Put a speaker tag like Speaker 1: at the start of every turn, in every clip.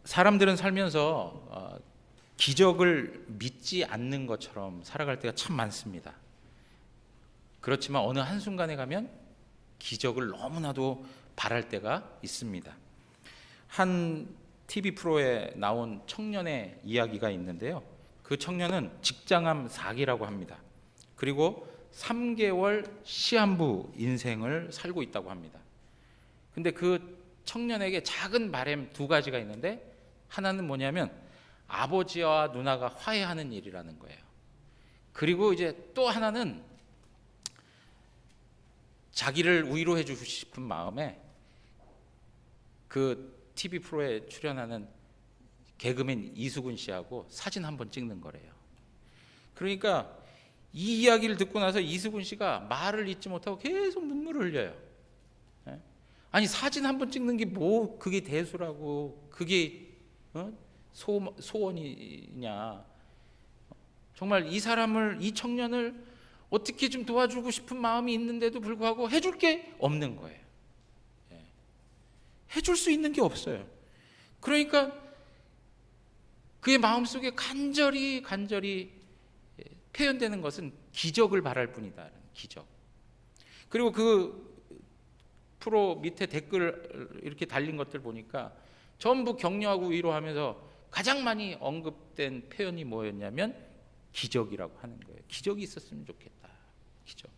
Speaker 1: 사람들은 살면서 기적을 믿지 않는 것처럼 살아갈 때가 참 많습니다. 그렇지만 어느 한순간에 가면 기적을 너무나도 바랄 때가 있습니다. 한 TV 프로에 나온 청년의 이야기가 있는데요. 그 청년은 직장암 4기라고 합니다. 그리고 3개월 시한부 인생을 살고 있다고 합니다. 근데 그 청년에게 작은 바람 2가지가 있는데, 하나는 뭐냐면 아버지와 누나가 화해하는 일이라는 거예요. 그리고 이제 또 하나는 자기를 위로해 주고 싶은 마음에 그 TV 프로에 출연하는 개그맨 이수근 씨하고 사진 한번 찍는 거래요. 그러니까 이 이야기를 듣고 나서 이수근 씨가 말을 잇지 못하고 계속 눈물을 흘려요. 아니, 사진 한번 찍는 게 뭐 그게 대수라고, 그게 소원이냐. 정말 이 사람을, 이 청년을 어떻게 좀 도와주고 싶은 마음이 있는데도 불구하고 해줄 게 없는 거예요. 해줄 수 있는 게 없어요. 그러니까 그의 마음속에 간절히 표현되는 것은 기적을 바랄 뿐이다. 기적. 그리고 그 프로 밑에 댓글 이렇게 달린 것들 보니까 전부 격려하고 위로하면서 가장 많이 언급된 표현이 뭐였냐면 기적이라고 하는 거예요. 기적이 있었으면 좋겠다. 기적.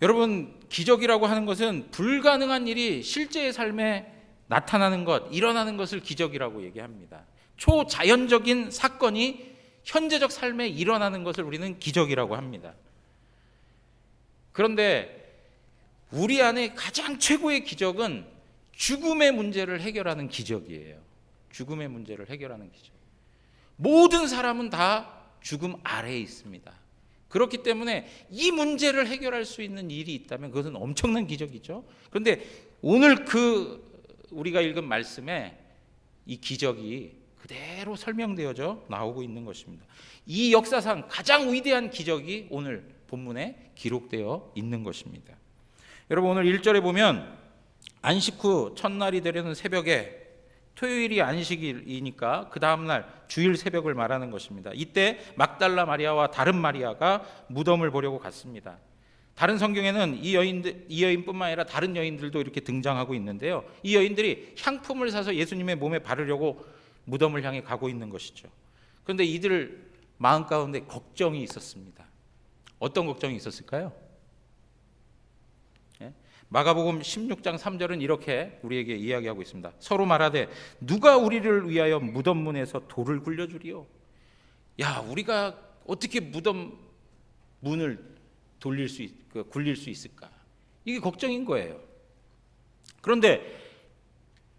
Speaker 1: 여러분, 기적이라고 하는 것은 불가능한 일이 실제의 삶에 나타나는 것, 일어나는 것을 기적이라고 얘기합니다. 초자연적인 사건이 현재적 삶에 일어나는 것을 우리는 기적이라고 합니다. 그런데 우리 안에 가장 최고의 기적은 죽음의 문제를 해결하는 기적이에요. 죽음의 문제를 해결하는 기적. 모든 사람은 다 죽음 아래에 있습니다. 그렇기 때문에 이 문제를 해결할 수 있는 일이 있다면 그것은 엄청난 기적이죠. 그런데 오늘 우리가 읽은 말씀에 이 기적이 그대로 설명되어져 나오고 있는 것입니다. 이 역사상 가장 위대한 기적이 오늘 본문에 기록되어 있는 것입니다. 여러분, 오늘 1절에 보면 안식 후 첫날이 되려는 새벽에, 토요일이 안식일이니까 그 다음날 주일 새벽을 말하는 것입니다. 이때 막달라 마리아와 다른 마리아가 무덤을 보려고 갔습니다. 다른 성경에는 이 여인뿐만 아니라 다른 여인들도 이렇게 등장하고 있는데요. 이 여인들이 향품을 사서 예수님의 몸에 바르려고 무덤을 향해 가고 있는 것이죠. 그런데 이들 마음 가운데 걱정이 있었습니다. 어떤 걱정이 있었을까요? 마가복음 16장 3절은 이렇게 우리에게 이야기하고 있습니다. 서로 말하되 누가 우리를 위하여 무덤 문에서 돌을 굴려주리요? 야, 우리가 어떻게 무덤 문을 굴릴 수 있을까? 이게 걱정인 거예요. 그런데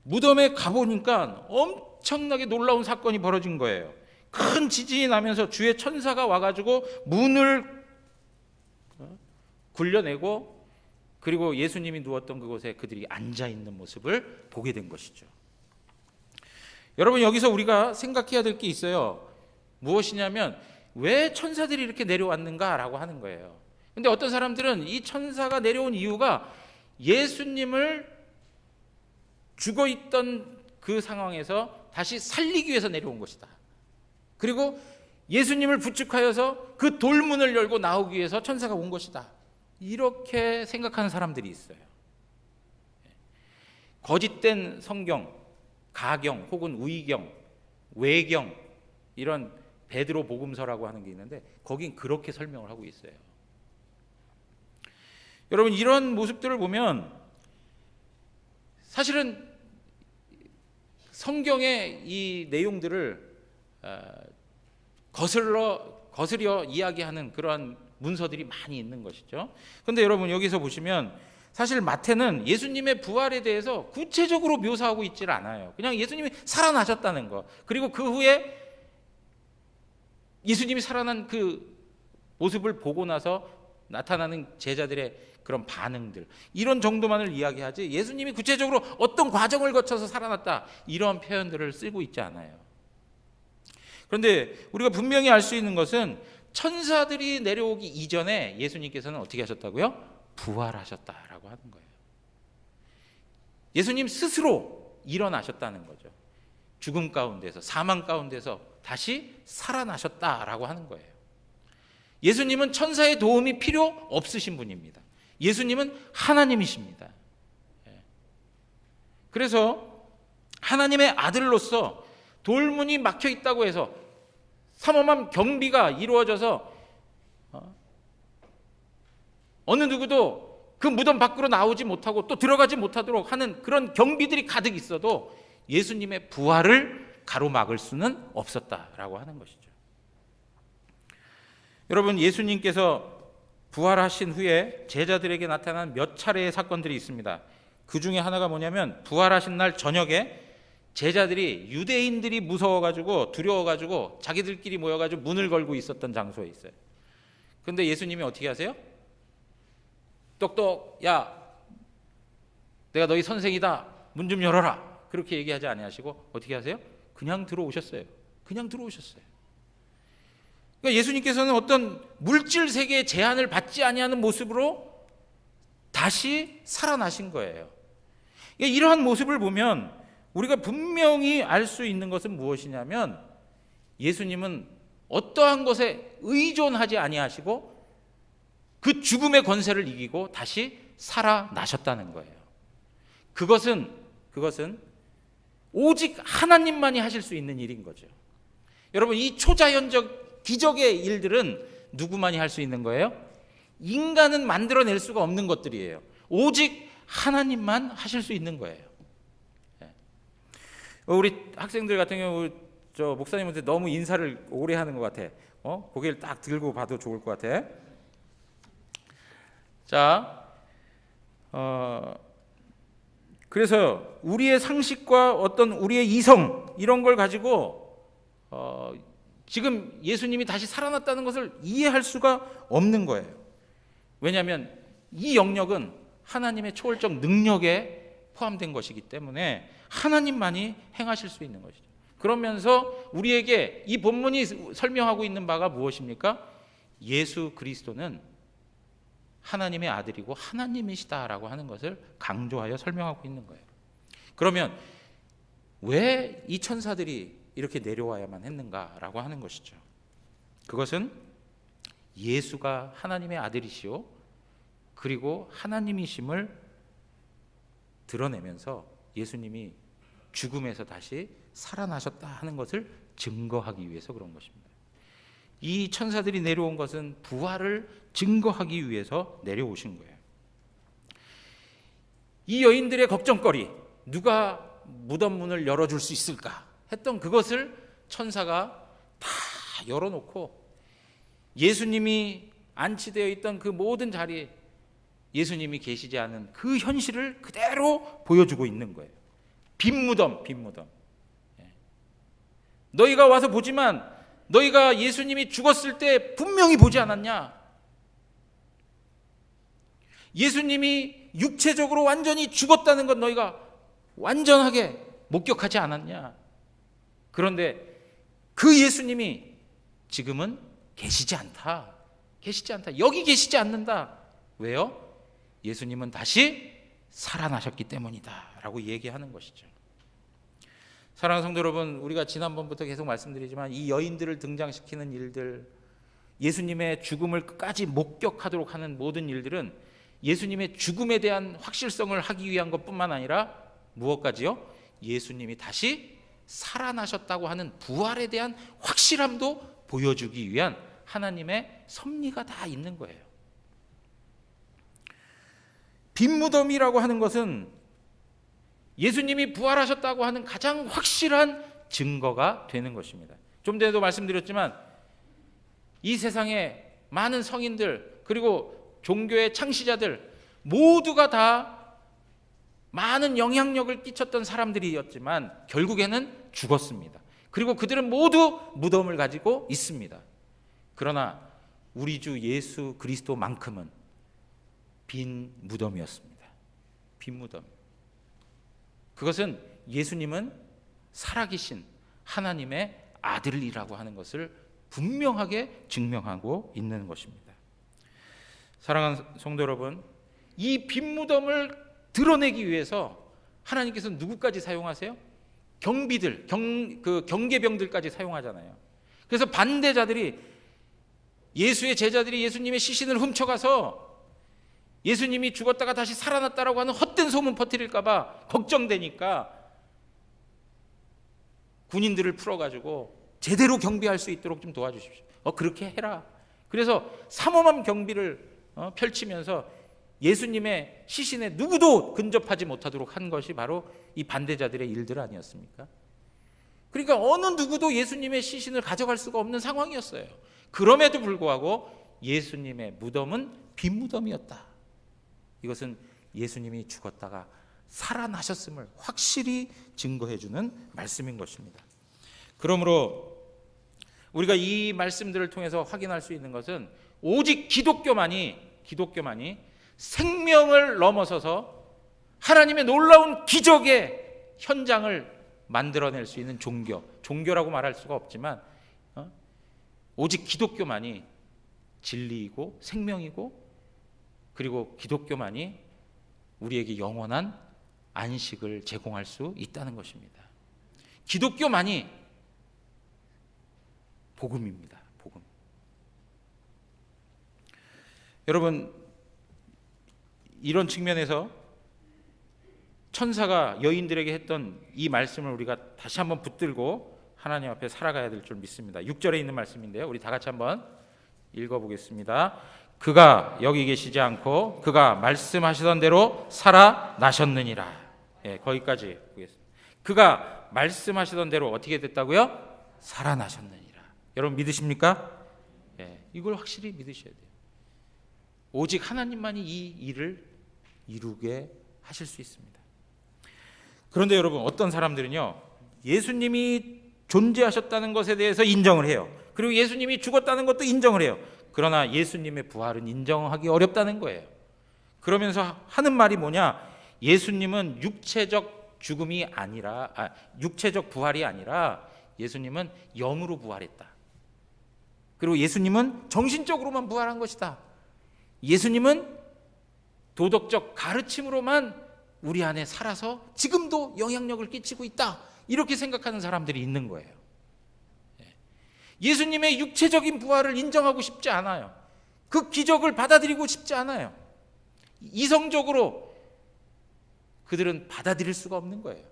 Speaker 1: 무덤에 가보니까 엄청나게 놀라운 사건이 벌어진 거예요. 큰 지진이 나면서 주의 천사가 와가지고 문을 굴려내고, 그리고 예수님이 누웠던 그곳에 그들이 앉아있는 모습을 보게 된 것이죠. 여러분, 여기서 우리가 생각해야 될 게 있어요. 무엇이냐면 왜 천사들이 이렇게 내려왔는가라고 하는 거예요. 근데 어떤 사람들은 이 천사가 내려온 이유가 예수님을 죽어있던 그 상황에서 다시 살리기 위해서 내려온 것이다. 그리고 예수님을 부축하여서 그 돌문을 열고 나오기 위해서 천사가 온 것이다. 이렇게 생각하는 사람들이 있어요. 거짓된 성경, 가경 혹은 우이경, 외경, 이런 베드로 복음서라고 하는 게 있는데 거긴 그렇게 설명을 하고 있어요. 여러분, 이런 모습들을 보면 사실은 성경의 이 내용들을 거스려 이야기하는 그러한 문서들이 많이 있는 것이죠. 그런데 여러분, 여기서 보시면 사실 마태는 예수님의 부활에 대해서 구체적으로 묘사하고 있질 않아요. 그냥 예수님이 살아나셨다는 거, 그리고 그 후에 예수님이 살아난 그 모습을 보고 나서 나타나는 제자들의 그런 반응들, 이런 정도만을 이야기하지 예수님이 구체적으로 어떤 과정을 거쳐서 살아났다, 이런 표현들을 쓰고 있지 않아요. 그런데 우리가 분명히 알 수 있는 것은 천사들이 내려오기 이전에 예수님께서는 어떻게 하셨다고요? 부활하셨다라고 하는 거예요. 예수님 스스로 일어나셨다는 거죠. 죽음 가운데서, 사망 가운데서 다시 살아나셨다라고 하는 거예요. 예수님은 천사의 도움이 필요 없으신 분입니다. 예수님은 하나님이십니다. 그래서 하나님의 아들로서 돌문이 막혀 있다고 해서 삼엄한 경비가 이루어져서 어느 누구도 그 무덤 밖으로 나오지 못하고 또 들어가지 못하도록 하는 그런 경비들이 가득 있어도 예수님의 부활을 가로막을 수는 없었다라고 하는 것이죠. 여러분, 예수님께서 부활하신 후에 제자들에게 나타난 몇 차례의 사건들이 있습니다. 그 중에 하나가 뭐냐면, 부활하신 날 저녁에 제자들이 유대인들이 무서워가지고 두려워가지고 자기들끼리 모여가지고 문을 걸고 있었던 장소에 있어요. 그런데 예수님이 어떻게 하세요? 똑똑, 야, 내가 너희 선생이다, 문 좀 열어라, 그렇게 얘기하지 아니하시고 어떻게 하세요? 그냥 들어오셨어요. 그냥 들어오셨어요. 그러니까 예수님께서는 어떤 물질 세계의 제한을 받지 아니하는 모습으로 다시 살아나신 거예요. 그러니까 이러한 모습을 보면 우리가 분명히 알 수 있는 것은 무엇이냐면, 예수님은 어떠한 것에 의존하지 아니하시고 그 죽음의 권세를 이기고 다시 살아나셨다는 거예요. 그것은 오직 하나님만이 하실 수 있는 일인 거죠. 여러분, 이 초자연적 기적의 일들은 누구만이 할 수 있는 거예요? 인간은 만들어낼 수가 없는 것들이에요. 오직 하나님만 하실 수 있는 거예요. 우리 학생들 같은 경우 저 목사님한테 너무 인사를 오래 하는 것 같아. 고개를 딱 들고 봐도 좋을 것 같아. 자, 그래서 우리의 상식과 어떤 우리의 이성, 이런 걸 가지고 지금 예수님이 다시 살아났다는 것을 이해할 수가 없는 거예요. 왜냐하면 이 영역은 하나님의 초월적 능력에 포함된 것이기 때문에 하나님만이 행하실 수 있는 것이죠. 그러면서 우리에게 이 본문이 설명하고 있는 바가 무엇입니까? 예수 그리스도는 하나님의 아들이고 하나님이시다라고 하는 것을 강조하여 설명하고 있는 거예요. 그러면 왜 이 천사들이 이렇게 내려와야만 했는가라고 하는 것이죠. 그것은 예수가 하나님의 아들이시오, 그리고 하나님이심을 드러내면서 예수님이 죽음에서 다시 살아나셨다 하는 것을 증거하기 위해서 그런 것입니다. 이 천사들이 내려온 것은 부활을 증거하기 위해서 내려오신 거예요. 이 여인들의 걱정거리, 누가 무덤 문을 열어줄 수 있을까 했던 그것을 천사가 다 열어놓고 예수님이 안치되어 있던 그 모든 자리에 예수님이 계시지 않은 그 현실을 그대로 보여주고 있는 거예요. 빈 무덤. 너희가 와서 보지만 너희가 예수님이 죽었을 때 분명히 보지 않았냐? 예수님이 육체적으로 완전히 죽었다는 건 너희가 완전하게 목격하지 않았냐? 그런데 그 예수님이 지금은 계시지 않다. 여기 계시지 않는다. 왜요? 예수님은 다시 살아나셨기 때문이다 라고 얘기하는 것이죠. 사랑하는 성도 여러분, 우리가 지난번부터 계속 말씀드리지만 이 여인들을 등장시키는 일들, 예수님의 죽음을 끝까지 목격하도록 하는 모든 일들은 예수님의 죽음에 대한 확실성을 하기 위한 것뿐만 아니라 무엇까지요? 예수님이 다시 살아나셨다고 하는 부활에 대한 확실함도 보여주기 위한 하나님의 섭리가 다 있는 거예요. 빈 무덤이라고 하는 것은 예수님이 부활하셨다고 하는 가장 확실한 증거가 되는 것입니다. 좀 전에도 말씀드렸지만 이 세상에 많은 성인들 그리고 종교의 창시자들 모두가 다 많은 영향력을 끼쳤던 사람들이었지만 결국에는 죽었습니다. 그리고 그들은 모두 무덤을 가지고 있습니다. 그러나 우리 주 예수 그리스도만큼은 빈 무덤이었습니다. 빈 무덤. 그것은 예수님은 살아계신 하나님의 아들이라고 하는 것을 분명하게 증명하고 있는 것입니다. 사랑하는 성도 여러분, 이 빈 무덤을 드러내기 위해서 하나님께서 누구까지 사용하세요? 경비들, 경계병들까지 사용하잖아요. 그래서 반대자들이, 예수의 제자들이 예수님의 시신을 훔쳐가서 예수님이 죽었다가 다시 살아났다라고 하는 헛된 소문 퍼뜨릴까 봐 걱정되니까 군인들을 풀어가지고 제대로 경비할 수 있도록 좀 도와주십시오. 그렇게 해라. 그래서 삼엄한 경비를 펼치면서 예수님의 시신에 누구도 근접하지 못하도록 한 것이 바로 이 반대자들의 일들 아니었습니까? 그러니까 어느 누구도 예수님의 시신을 가져갈 수가 없는 상황이었어요. 그럼에도 불구하고 예수님의 무덤은 빈 무덤이었다. 이것은 예수님이 죽었다가 살아나셨음을 확실히 증거해 주는 말씀인 것입니다. 그러므로 우리가 이 말씀들을 통해서 확인할 수 있는 것은 오직 기독교만이 생명을 넘어서서 하나님의 놀라운 기적의 현장을 만들어낼 수 있는 종교라고 말할 수가 없지만 오직 기독교만이 진리이고 생명이고, 그리고 기독교만이 우리에게 영원한 안식을 제공할 수 있다는 것입니다. 기독교만이 복음입니다. 복음. 여러분, 이런 측면에서 천사가 여인들에게 했던 이 말씀을 우리가 다시 한번 붙들고 하나님 앞에 살아가야 될 줄 믿습니다. 6절에 있는 말씀인데요, 우리 다 같이 한번 읽어보겠습니다. 그가 여기 계시지 않고 그가 말씀하시던 대로 살아나셨느니라. 거기까지 보겠습니다. 그가 말씀하시던 대로 어떻게 됐다고요? 살아나셨느니라. 여러분 믿으십니까? 이걸 확실히 믿으셔야 돼요. 오직 하나님만이 이 일을 이루게 하실 수 있습니다. 그런데 여러분, 어떤 사람들은요, 예수님이 존재하셨다는 것에 대해서 인정을 해요. 그리고 예수님이 죽었다는 것도 인정을 해요. 그러나 예수님의 부활은 인정하기 어렵다는 거예요. 그러면서 하는 말이 뭐냐? 예수님은 육체적 부활이 아니라 예수님은 영으로 부활했다. 그리고 예수님은 정신적으로만 부활한 것이다. 예수님은 도덕적 가르침으로만 우리 안에 살아서 지금도 영향력을 끼치고 있다. 이렇게 생각하는 사람들이 있는 거예요. 예수님의 육체적인 부활을 인정하고 싶지 않아요. 그 기적을 받아들이고 싶지 않아요. 이성적으로 그들은 받아들일 수가 없는 거예요.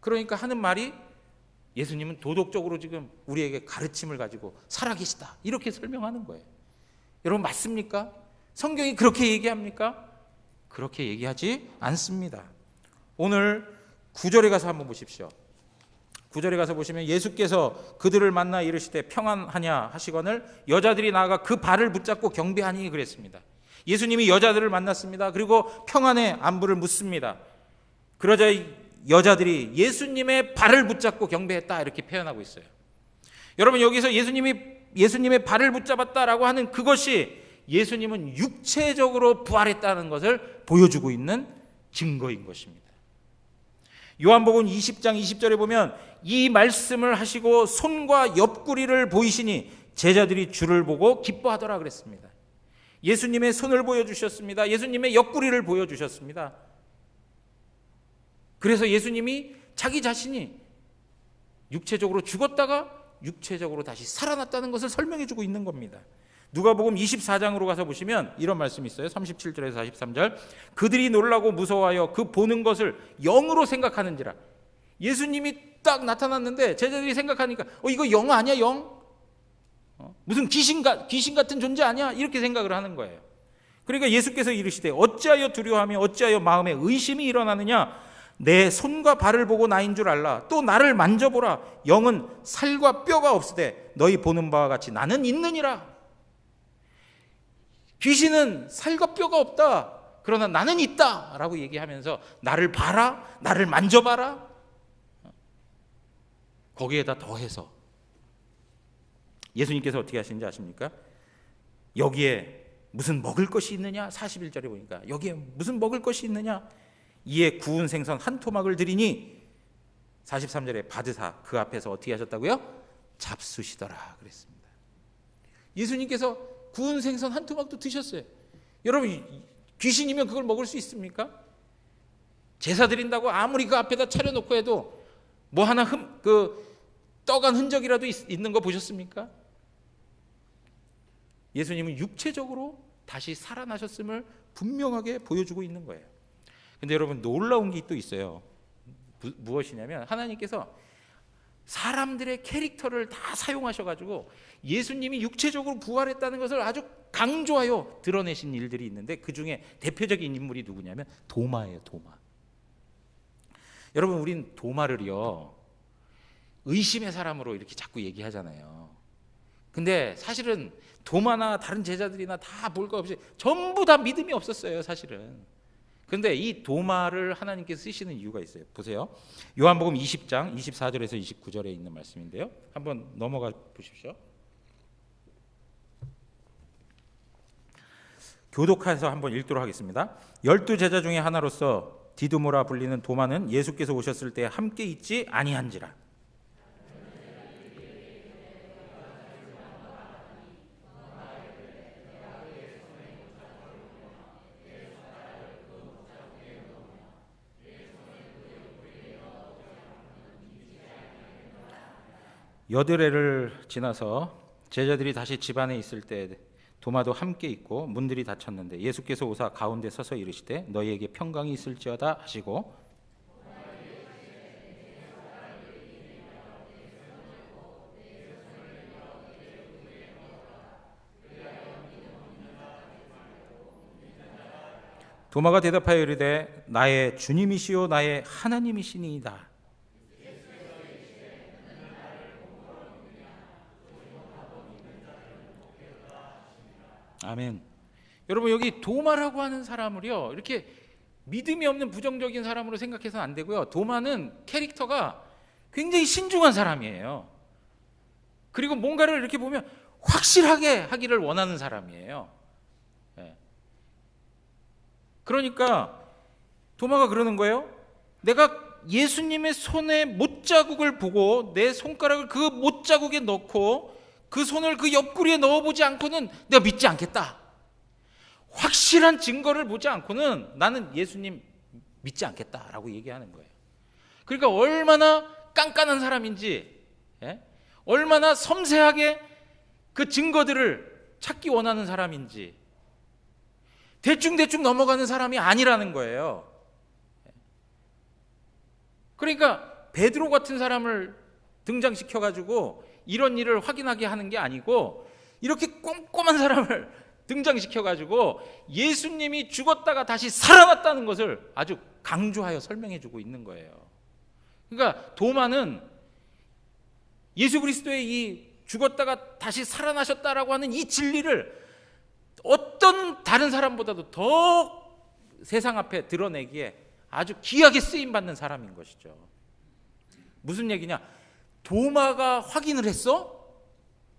Speaker 1: 그러니까 하는 말이 예수님은 도덕적으로 지금 우리에게 가르침을 가지고 살아계시다. 이렇게 설명하는 거예요. 여러분 맞습니까? 성경이 그렇게 얘기합니까? 그렇게 얘기하지 않습니다. 오늘 9절에 가서 한번 보십시오. 9절에 가서 보시면 예수께서 그들을 만나 이르시되 평안하냐 하시거늘 여자들이 나아가 그 발을 붙잡고 경배하니 그랬습니다. 예수님이 여자들을 만났습니다. 그리고 평안의 안부를 묻습니다. 그러자 여자들이 예수님의 발을 붙잡고 경배했다 이렇게 표현하고 있어요. 여러분 여기서 예수님의 발을 붙잡았다라고 하는 그것이 예수님은 육체적으로 부활했다는 것을 보여주고 있는 증거인 것입니다. 요한복음 20장 20절에 보면 이 말씀을 하시고 손과 옆구리를 보이시니 제자들이 주를 보고 기뻐하더라 그랬습니다. 예수님의 손을 보여주셨습니다. 예수님의 옆구리를 보여주셨습니다. 그래서 예수님이 자기 자신이 육체적으로 죽었다가 육체적으로 다시 살아났다는 것을 설명해주고 있는 겁니다. 누가복음 24장으로 가서 보시면 이런 말씀이 있어요. 37절에서 43절. 그들이 놀라고 무서워하여 그 보는 것을 영으로 생각하는지라. 예수님이 딱 나타났는데 제자들이 생각하니까 이거 영 아니야 영? 무슨 귀신 같은 존재 아니야? 이렇게 생각을 하는 거예요. 그러니까 예수께서 이르시되 어찌하여 두려워하며 어찌하여 마음에 의심이 일어나느냐? 내 손과 발을 보고 나인 줄 알라. 또 나를 만져보라. 영은 살과 뼈가 없으되 너희 보는 바와 같이 나는 있느니라. 귀신은 살과 뼈가 없다. 그러나 나는 있다 라고 얘기하면서 나를 봐라, 나를 만져봐라. 거기에다 더해서 예수님께서 어떻게 하시는지 아십니까? 여기에 무슨 먹을 것이 있느냐? 41절에 보니까 여기에 무슨 먹을 것이 있느냐? 이에 구운 생선 한 토막을 드리니 43절에 받으사 그 앞에서 어떻게 하셨다고요? 잡수시더라 그랬습니다. 예수님께서 구운 생선 한 토막도 드셨어요. 여러분 귀신이면 그걸 먹을 수 있습니까? 제사 드린다고 아무리 그 앞에다 차려놓고 해도 뭐 하나 떠간 흔적이라도 있는 거 보셨습니까? 예수님은 육체적으로 다시 살아나셨음을 분명하게 보여주고 있는 거예요. 근데 여러분, 놀라운 게 또 있어요. 무엇이냐면 하나님께서 사람들의 캐릭터를 다 사용하셔가지고 예수님이 육체적으로 부활했다는 것을 아주 강조하여 드러내신 일들이 있는데, 그 중에 대표적인 인물이 누구냐면 도마예요. 도마. 여러분, 우린 도마를요 의심의 사람으로 이렇게 자꾸 얘기하잖아요. 근데 사실은 도마나 다른 제자들이나 다 볼 거 없이 전부 다 믿음이 없었어요, 사실은. 근데 이 도마를 하나님께서 쓰시는 이유가 있어요. 보세요. 요한복음 20장 24절에서 29절에 있는 말씀인데요. 한번 넘어가 보십시오. 교독해서 한번 읽도록 하겠습니다. 12제자 중에 하나로서 디두모라 불리는 도마는 예수께서 오셨을 때 함께 있지 아니한지라. 여드레를 지나서 제자들이 다시 집 안에 있을 때 도마도 함께 있고 문들이 닫혔는데 예수께서 오사 가운데 서서 이르시되 너희에게 평강이 있을지어다 하시고, 도마가 대답하여 이르되 나의 주님이시요 나의 하나님이시니이다. 아멘. 여러분, 여기 도마라고 하는 사람을요 이렇게 믿음이 없는 부정적인 사람으로 생각해서는 안 되고요. 도마는 캐릭터가 굉장히 신중한 사람이에요. 그리고 뭔가를 이렇게 보면 확실하게 하기를 원하는 사람이에요. 그러니까 도마가 그러는 거예요. 내가 예수님의 손의 못자국을 보고 내 손가락을 그 못자국에 넣고 그 손을 그 옆구리에 넣어보지 않고는 내가 믿지 않겠다. 확실한 증거를 보지 않고는 나는 예수님 믿지 않겠다라고 얘기하는 거예요. 그러니까 얼마나 깐깐한 사람인지, 얼마나 섬세하게 그 증거들을 찾기 원하는 사람인지, 대충대충 넘어가는 사람이 아니라는 거예요. 그러니까 베드로 같은 사람을 등장시켜가지고 이런 일을 확인하게 하는 게 아니고, 이렇게 꼼꼼한 사람을 등장시켜가지고 예수님이 죽었다가 다시 살아났다는 것을 아주 강조하여 설명해주고 있는 거예요. 그러니까 도마는 예수 그리스도의 이 죽었다가 다시 살아나셨다라고 하는 이 진리를 어떤 다른 사람보다도 더 세상 앞에 드러내기에 아주 귀하게 쓰임받는 사람인 것이죠. 무슨 얘기냐? 도마가 확인을 했어?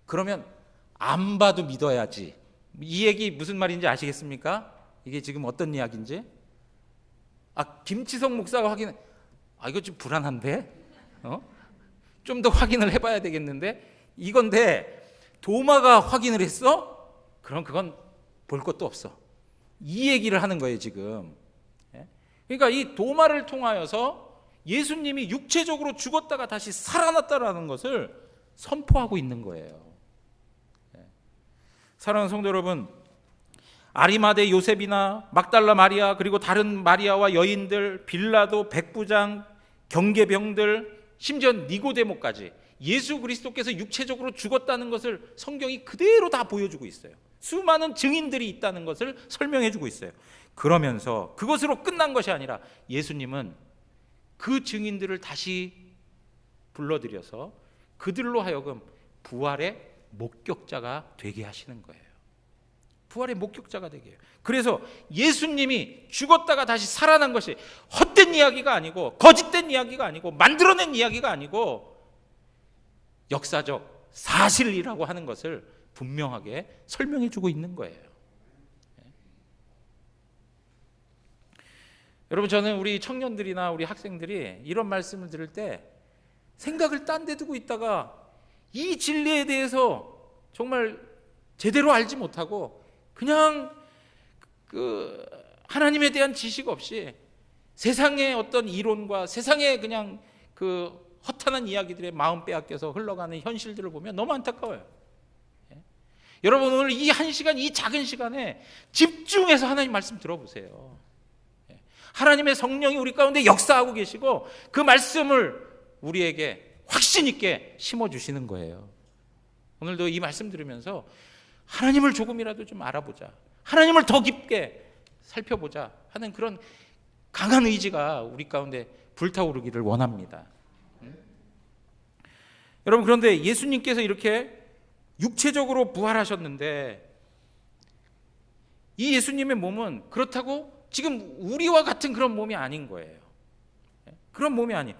Speaker 1: 그러면 안 봐도 믿어야지. 이 얘기 무슨 말인지 아시겠습니까? 이게 지금 어떤 이야기인지? 김치성 목사가 이거 좀 불안한데? 좀 더 확인을 해봐야 되겠는데? 이건데 도마가 확인을 했어? 그럼 그건 볼 것도 없어. 이 얘기를 하는 거예요, 지금. 그러니까 이 도마를 통하여서 예수님이 육체적으로 죽었다가 다시 살아났다라는 것을 선포하고 있는 거예요. 사랑하는 성도 여러분, 아리마대 요셉이나 막달라 마리아, 그리고 다른 마리아와 여인들, 빌라도, 백부장, 경계병들, 심지어 니고데모까지 예수 그리스도께서 육체적으로 죽었다는 것을 성경이 그대로 다 보여주고 있어요. 수많은 증인들이 있다는 것을 설명해주고 있어요. 그러면서 그것으로 끝난 것이 아니라 예수님은 그 증인들을 다시 불러들여서 그들로 하여금 부활의 목격자가 되게 하시는 거예요. 부활의 목격자가 되게 해요. 그래서 예수님이 죽었다가 다시 살아난 것이 헛된 이야기가 아니고, 거짓된 이야기가 아니고, 만들어낸 이야기가 아니고 역사적 사실이라고 하는 것을 분명하게 설명해 주고 있는 거예요. 여러분, 저는 우리 청년들이나 우리 학생들이 이런 말씀을 들을 때 생각을 딴 데 두고 있다가 이 진리에 대해서 정말 제대로 알지 못하고 그냥 그 하나님에 대한 지식 없이 세상의 어떤 이론과 세상의 그냥 그 허탄한 이야기들의 마음 빼앗겨서 흘러가는 현실들을 보면 너무 안타까워요. 여러분, 오늘 이 한 시간, 이 작은 시간에 집중해서 하나님 말씀 들어보세요. 하나님의 성령이 우리 가운데 역사하고 계시고 그 말씀을 우리에게 확신 있게 심어주시는 거예요. 오늘도 이 말씀 들으면서 하나님을 조금이라도 좀 알아보자, 하나님을 더 깊게 살펴보자 하는 그런 강한 의지가 우리 가운데 불타오르기를 원합니다. 여러분, 그런데 예수님께서 이렇게 육체적으로 부활하셨는데 이 예수님의 몸은 그렇다고 지금 우리와 같은 그런 몸이 아닌 거예요. 그런 몸이 아니에요.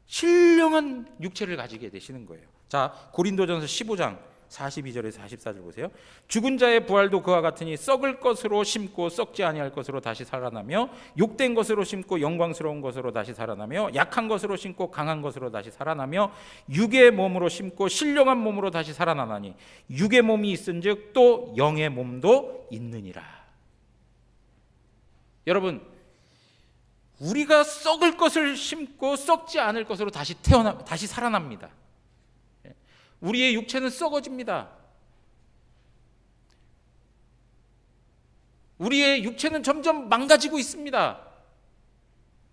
Speaker 1: 신령한 육체를 가지게 되시는 거예요. 자, 고린도전서 15장 42절에서 44절 보세요. 죽은 자의 부활도 그와 같으니 썩을 것으로 심고 썩지 아니할 것으로 다시 살아나며 욕된 것으로 심고 영광스러운 것으로 다시 살아나며 약한 것으로 심고 강한 것으로 다시 살아나며 육의 몸으로 심고 신령한 몸으로 다시 살아나나니 육의 몸이 있은즉 또 영의 몸도 있느니라. 여러분, 우리가 썩을 것을 심고 썩지 않을 것으로 다시 살아납니다. 우리의 육체는 썩어집니다. 우리의 육체는 점점 망가지고 있습니다.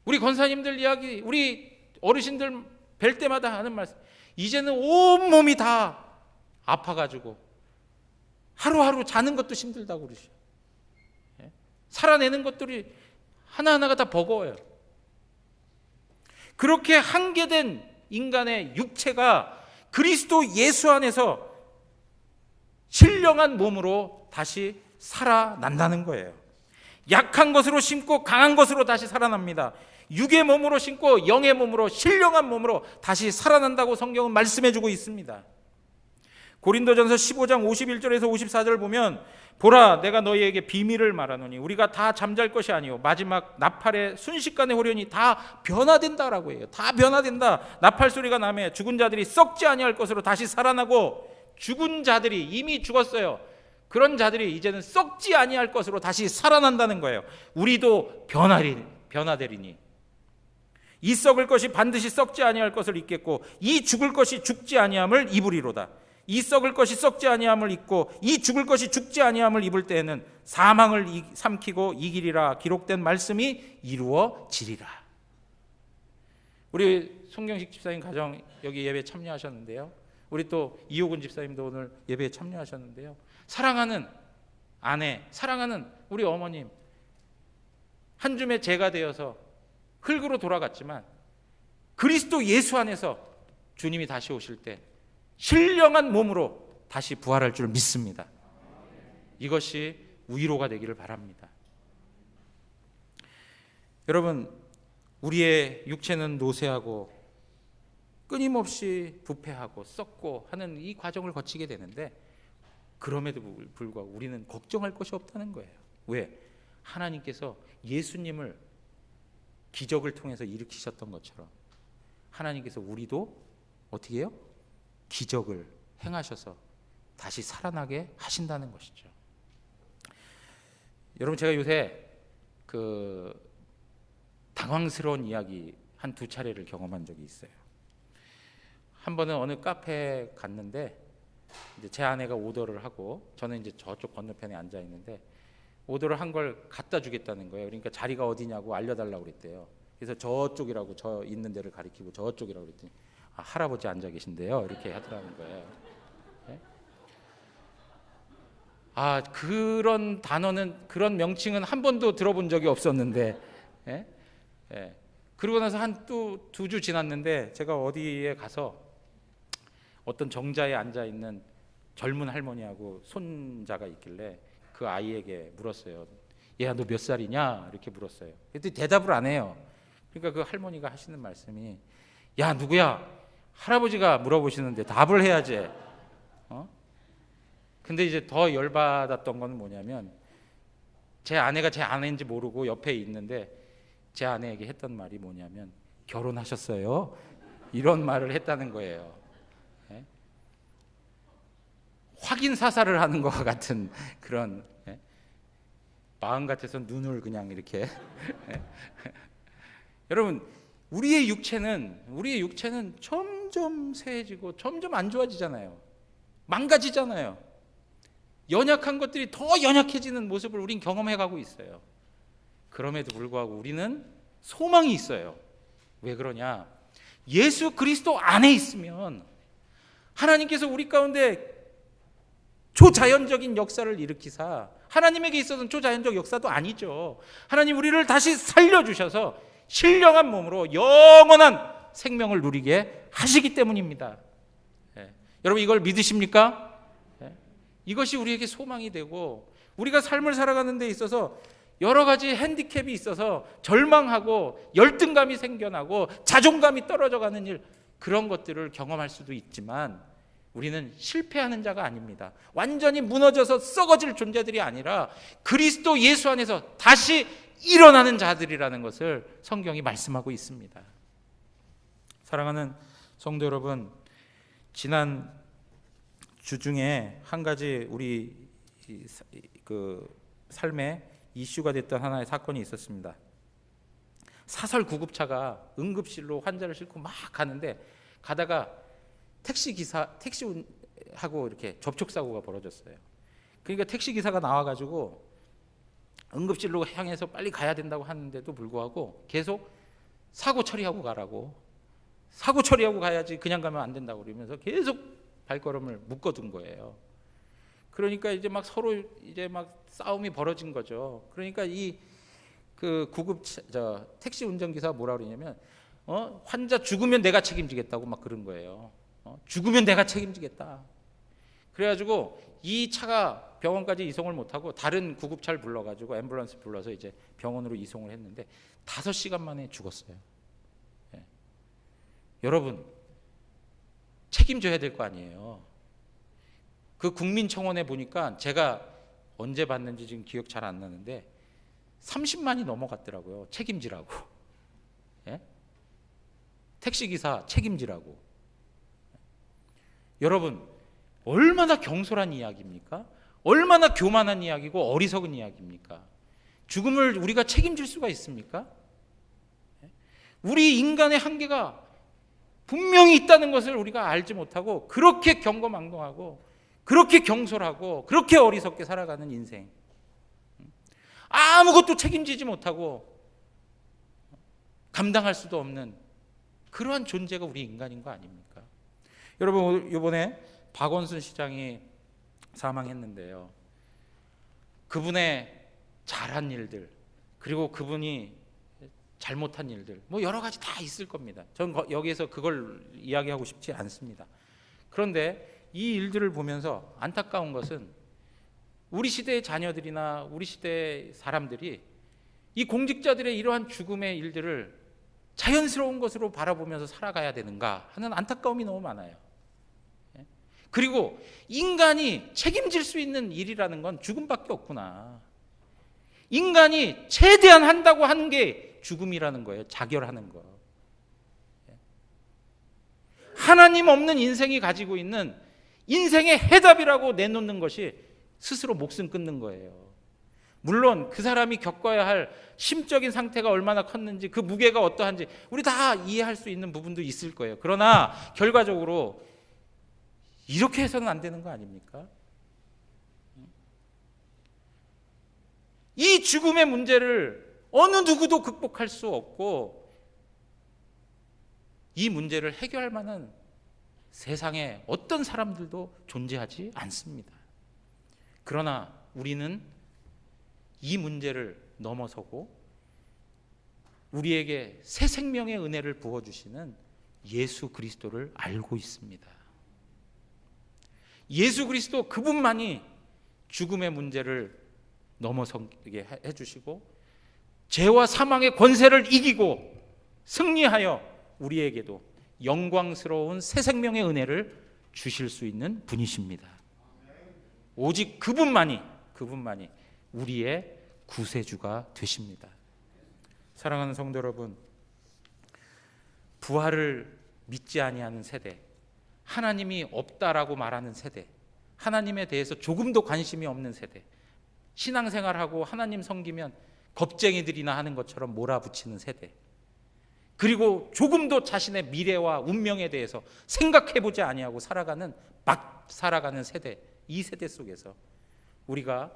Speaker 1: 우리 권사님들 이야기, 우리 어르신들 뵐 때마다 하는 말씀, 이제는 온몸이 다 아파가지고 하루하루 자는 것도 힘들다고 그러죠. 살아내는 것들이 하나하나가 다 버거워요. 그렇게 한계된 인간의 육체가 그리스도 예수 안에서 신령한 몸으로 다시 살아난다는 거예요. 약한 것으로 심고 강한 것으로 다시 살아납니다. 육의 몸으로 심고 영의 몸으로 신령한 몸으로 다시 살아난다고 성경은 말씀해주고 있습니다. 고린도전서 15장 51절에서 54절 보면 보라, 내가 너희에게 비밀을 말하노니 우리가 다 잠잘 것이 아니요 마지막 나팔의 순식간에 호련히 다 변화된다라고 해요. 다 변화된다. 나팔 소리가 나매 죽은 자들이 썩지 아니할 것으로 다시 살아나고, 죽은 자들이 이미 죽었어요. 그런 자들이 이제는 썩지 아니할 것으로 다시 살아난다는 거예요. 우리도 변화되리니 이 썩을 것이 반드시 썩지 아니할 것을 입겠고 이 죽을 것이 죽지 아니함을 입으리로다. 이 썩을 것이 썩지 아니함을 입고 이 죽을 것이 죽지 아니함을 입을 때에는 사망을 삼키고 이기리라 기록된 말씀이 이루어지리라. 우리 송경식 집사님 가정 여기 예배 참여하셨는데요. 우리 또 이호근 집사님도 오늘 예배에 참여하셨는데요. 사랑하는 아내, 사랑하는 우리 어머님, 한 줌의 재가 되어서 흙으로 돌아갔지만 그리스도 예수 안에서 주님이 다시 오실 때 신령한 몸으로 다시 부활할 줄 믿습니다. 이것이 위로가 되기를 바랍니다. 여러분, 우리의 육체는 노쇠하고 끊임없이 부패하고 썩고 하는 이 과정을 거치게 되는데 그럼에도 불구하고 우리는 걱정할 것이 없다는 거예요. 왜? 하나님께서 예수님을 기적을 통해서 일으키셨던 것처럼 하나님께서 우리도 어떻게 해요? 기적을 행하셔서 다시 살아나게 하신다는 것이죠. 여러분, 제가 요새 당황스러운 이야기 한 두 차례를 경험한 적이 있어요. 한 번은 어느 카페에 갔는데 이제 제 아내가 오더를 하고 저는 이제 저쪽 건너편에 앉아 있는데 오더를 한 걸 갖다 주겠다는 거예요. 그러니까 자리가 어디냐고 알려달라고 그랬대요. 그래서 저쪽이라고, 저 있는 데를 가리키고 저쪽이라고 그랬더니 할아버지 앉아 계신데요, 이렇게 하더라는 거예요. 네? 그런 단어는, 그런 명칭은 한 번도 들어본 적이 없었는데, 네? 네. 그러고 나서 한 두 주 지났는데 제가 어디에 가서 어떤 정자에 앉아 있는 젊은 할머니하고 손자가 있길래 그 아이에게 물었어요. 얘야, 너 몇 살이냐? 이렇게 물었어요. 그랬더니 대답을 안 해요. 그러니까 그 할머니가 하시는 말씀이, 야, 누구야? 할아버지가 물어보시는데 답을 해야지. 근데 이제 더 열받았던 건 뭐냐면 제 아내가 제 아내인지 모르고 옆에 있는데 제 아내에게 했던 말이 뭐냐면 결혼하셨어요? 이런 말을 했다는 거예요. 네? 확인 사살을 하는 것과 같은 그런, 마음 같아서 눈을 그냥 이렇게 여러분, 우리의 육체는 점점 쇠해지고 점점 안 좋아지잖아요. 망가지잖아요. 연약한 것들이 더 연약해지는 모습을 우린 경험해가고 있어요. 그럼에도 불구하고 우리는 소망이 있어요. 왜 그러냐? 예수 그리스도 안에 있으면 하나님께서 우리 가운데 초자연적인 역사를 일으키사, 하나님에게 있어서는 초자연적 역사도 아니죠. 하나님 우리를 다시 살려주셔서 신령한 몸으로 영원한 생명을 누리게 하시기 때문입니다. 여러분, 이걸 믿으십니까? 이것이 우리에게 소망이 되고, 우리가 삶을 살아가는 데 있어서 여러 가지 핸디캡이 있어서 절망하고 열등감이 생겨나고 자존감이 떨어져가는 일, 그런 것들을 경험할 수도 있지만 우리는 실패하는 자가 아닙니다. 완전히 무너져서 썩어질 존재들이 아니라 그리스도 예수 안에서 다시 일어나는 자들이라는 것을 성경이 말씀하고 있습니다. 사랑하는 성도 여러분, 지난 주 중에 한 가지 우리 삶에 이슈가 됐던 하나의 사건이 있었습니다. 사설 구급차가 응급실로 환자를 싣고 막 가는데, 가다가 택시하고 이렇게 접촉사고가 벌어졌어요. 그러니까 택시기사가 나와가지고 응급실로 향해서 빨리 가야 된다고 하는데도 불구하고 계속 사고 처리하고 가라고, 사고 처리하고 가야지 그냥 가면 안 된다고 그러면서 계속 발걸음을 묶어둔 거예요. 그러니까 이제 막 서로 이제 막 싸움이 벌어진 거죠. 그러니까 택시 운전기사가 뭐라 그러냐면, 환자 죽으면 내가 책임지겠다고 막 그런 거예요. 죽으면 내가 책임지겠다. 그래가지고 이 차가 병원까지 이송을 못하고 다른 구급차를 불러가지고 앰뷸런스 불러서 이제 병원으로 이송을 했는데 5시간 만에 죽었어요. 여러분, 책임져야 될 거 아니에요. 그 국민청원에 보니까 제가 언제 봤는지 지금 기억 잘 안 나는데 30만이 넘어갔더라고요. 책임지라고. 택시기사 책임지라고. 여러분, 얼마나 경솔한 이야기입니까? 얼마나 교만한 이야기고 어리석은 이야기입니까? 죽음을 우리가 책임질 수가 있습니까? 우리 인간의 한계가 분명히 있다는 것을 우리가 알지 못하고 그렇게 경거망동하고 그렇게 경솔하고 그렇게 어리석게 살아가는 인생, 아무것도 책임지지 못하고 감당할 수도 없는 그러한 존재가 우리 인간인 거 아닙니까? 여러분, 이번에 박원순 시장이 사망했는데요, 그분의 잘한 일들, 그리고 그분이 잘못한 일들, 뭐 여러 가지 다 있을 겁니다. 저는 여기에서 그걸 이야기하고 싶지 않습니다. 그런데 이 일들을 보면서 안타까운 것은 우리 시대의 자녀들이나 우리 시대의 사람들이 이 공직자들의 이러한 죽음의 일들을 자연스러운 것으로 바라보면서 살아가야 되는가 하는 안타까움이 너무 많아요. 그리고 인간이 책임질 수 있는 일이라는 건 죽음밖에 없구나. 인간이 최대한 한다고 하는 게 죽음이라는 거예요. 자결하는 거. 하나님 없는 인생이 가지고 있는 인생의 해답이라고 내놓는 것이 스스로 목숨 끊는 거예요. 물론 그 사람이 겪어야 할 심적인 상태가 얼마나 컸는지, 그 무게가 어떠한지 우리 다 이해할 수 있는 부분도 있을 거예요. 그러나 결과적으로 이렇게 해서는 안 되는 거 아닙니까? 이 죽음의 문제를 어느 누구도 극복할 수 없고 이 문제를 해결할 만한 세상에 어떤 사람들도 존재하지 않습니다. 그러나 우리는 이 문제를 넘어서고 우리에게 새 생명의 은혜를 부어주시는 예수 그리스도를 알고 있습니다. 예수 그리스도 그분만이 죽음의 문제를 넘어서게 해주시고 죄와 사망의 권세를 이기고 승리하여 우리에게도 영광스러운 새 생명의 은혜를 주실 수 있는 분이십니다. 오직 그분만이 우리의 구세주가 되십니다. 사랑하는 성도 여러분, 부활을 믿지 아니하는 세대, 하나님이 없다라고 말하는 세대, 하나님에 대해서 조금도 관심이 없는 세대, 신앙생활하고 하나님 섬기면 겁쟁이들이나 하는 것처럼 몰아붙이는 세대, 그리고 조금도 자신의 미래와 운명에 대해서 생각해보지 아니하고 막 살아가는 세대, 이 세대 속에서 우리가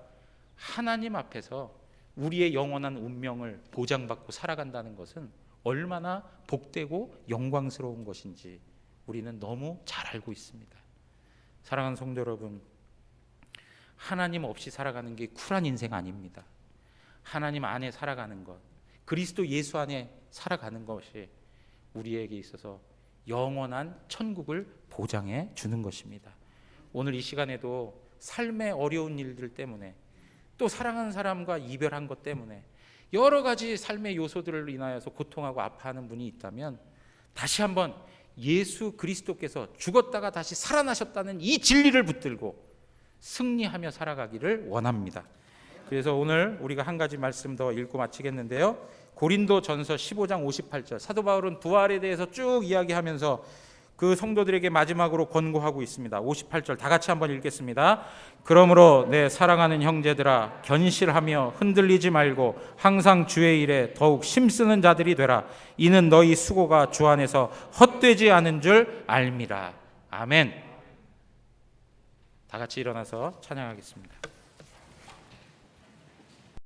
Speaker 1: 하나님 앞에서 우리의 영원한 운명을 보장받고 살아간다는 것은 얼마나 복되고 영광스러운 것인지 우리는 너무 잘 알고 있습니다. 사랑하는 성도 여러분, 하나님 없이 살아가는 게 쿨한 인생 아닙니다. 하나님 안에 살아가는 것, 그리스도 예수 안에 살아가는 것이 우리에게 있어서 영원한 천국을 보장해 주는 것입니다. 오늘 이 시간에도 삶의 어려운 일들 때문에, 또 사랑하는 사람과 이별한 것 때문에 여러 가지 삶의 요소들을 인하여서 고통하고 아파하는 분이 있다면 다시 한번 예수 그리스도께서 죽었다가 다시 살아나셨다는 이 진리를 붙들고 승리하며 살아가기를 원합니다. 그래서 오늘 우리가 한 가지 말씀 더 읽고 마치겠는데요, 고린도전서 15장 58절, 사도 바울은 부활에 대해서 쭉 이야기하면서 그 성도들에게 마지막으로 권고하고 있습니다. 58절 다 같이 한번 읽겠습니다. 그러므로 내 사랑하는 형제들아, 견실하며 흔들리지 말고 항상 주의 일에 더욱 힘쓰는 자들이 되라. 이는 너희 수고가 주 안에서 헛되지 않은 줄 알미라. 아멘. 다 같이 일어나서 찬양하겠습니다.